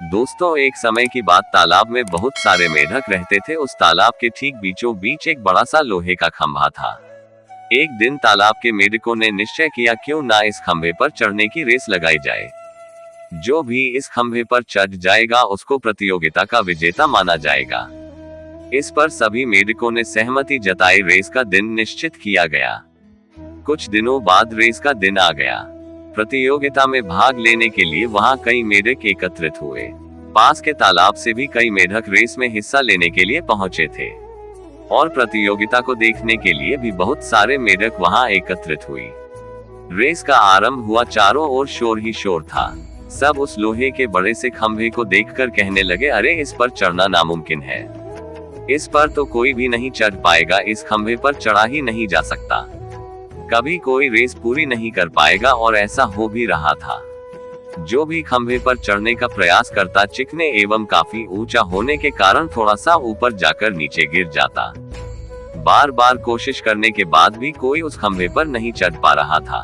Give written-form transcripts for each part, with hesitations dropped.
दोस्तों, एक समय की बात, तालाब में बहुत सारे मेढक रहते थे। उस तालाब के ठीक बीचों बीच एक बड़ा सा लोहे का खंभा था। एक दिन तालाब के मेढकों ने निश्चय किया, क्यों ना इस खंभे पर चढ़ने की रेस लगाई जाए। जो भी इस खंभे पर चढ़ जाएगा उसको प्रतियोगिता का विजेता माना जाएगा। इस पर सभी मेढकों ने सहमति जताई। रेस का दिन निश्चित किया गया। कुछ दिनों बाद रेस का दिन आ गया। प्रतियोगिता में भाग लेने के लिए वहां कई मेढक एकत्रित हुए। पास के तालाब से भी कई मेढक रेस में हिस्सा लेने के लिए पहुंचे थे और प्रतियोगिता को देखने के लिए भी बहुत सारे मेढक वहां एकत्रित हुई। रेस का आरंभ हुआ। चारों ओर शोर ही शोर था। सब उस लोहे के बड़े से खंभे को देखकर कहने लगे, अरे इस पर चढ़ना नामुमकिन है। इस पर तो कोई भी नहीं चढ़ पाएगा। इस खंभे पर चढ़ा ही नहीं जा सकता। कभी कोई रेस पूरी नहीं कर पाएगा। और ऐसा हो भी रहा था। जो भी खंभे पर चढ़ने का प्रयास करता, चिकने एवं काफी ऊंचा होने के कारण थोड़ा सा ऊपर जाकर नीचे गिर जाता। बार बार कोशिश करने के बाद भी कोई उस खंभे पर नहीं चढ़ पा रहा था।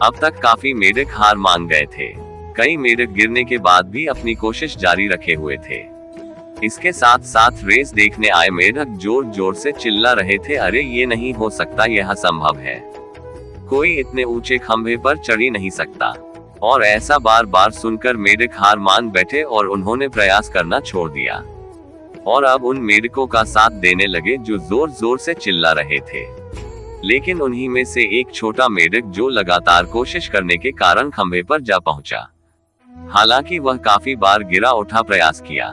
अब तक काफी मेढक हार मान गए थे। कई मेढक गिरने के बाद भी अपनी कोशिश जारी रखे हुए थे। इसके साथ साथ रेस देखने आए मेढक जोर जोर से चिल्ला रहे थे, अरे ये नहीं हो सकता, यह असंभव है। कोई इतने ऊंचे खंभे पर चढ़ ही नहीं सकता। और ऐसा बार बार सुनकर मेढक हार मान बैठे और उन्होंने प्रयास करना छोड़ दिया और अब उन मेढकों का साथ देने लगे जो जोर जोर से चिल्ला रहे थे। लेकिन उन्हीं में से एक छोटा मेढक जो लगातार कोशिश करने के कारण खंभे पर जा पहुंचा। हालांकि वह काफी बार गिरा उठा प्रयास किया,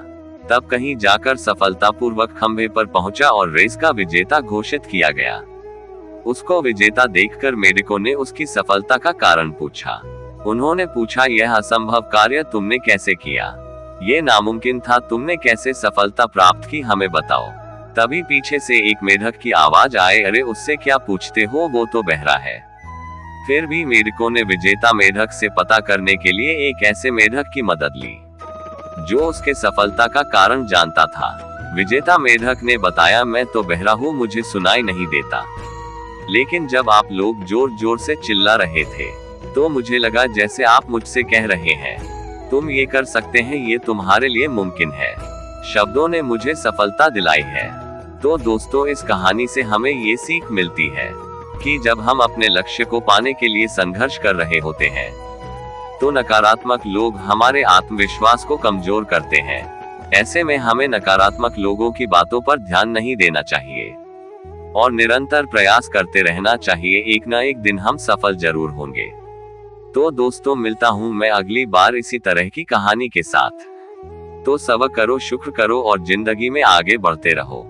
तब कहीं जाकर सफलतापूर्वक खंभे पर पहुंचा और रेस का विजेता घोषित किया गया। उसको विजेता देखकर मेढकों ने उसकी सफलता का कारण पूछा। उन्होंने पूछा, यह असंभव कार्य तुमने कैसे किया? ये नामुमकिन था, तुमने कैसे सफलता प्राप्त की, हमें बताओ। तभी पीछे से एक मेढक की आवाज आए, अरे उससे क्या पूछते हो, वो तो बहरा है। फिर भी मेढकों ने विजेता मेढक से पता करने के लिए एक ऐसे मेढक की मदद ली जो उसके सफलता का कारण जानता था। विजेता मेढक ने बताया, मैं तो बहरा हूँ, मुझे सुनाई नहीं देता। लेकिन जब आप लोग जोर जोर से चिल्ला रहे थे तो मुझे लगा जैसे आप मुझसे कह रहे हैं, तुम ये कर सकते हैं, ये तुम्हारे लिए मुमकिन है। शब्दों ने मुझे सफलता दिलाई है। तो दोस्तों, इस कहानी से हमें ये सीख मिलती है कि जब हम अपने लक्ष्य को पाने के लिए संघर्ष कर रहे होते हैं तो नकारात्मक लोग हमारे आत्मविश्वास को कमजोर करते हैं। ऐसे में हमें नकारात्मक लोगों की बातों पर ध्यान नहीं देना चाहिए और निरंतर प्रयास करते रहना चाहिए। एक ना एक दिन हम सफल जरूर होंगे। तो दोस्तों, मिलता हूं मैं अगली बार इसी तरह की कहानी के साथ। तो सब्र करो, शुक्र करो और जिंदगी में आगे बढ़ते रहो।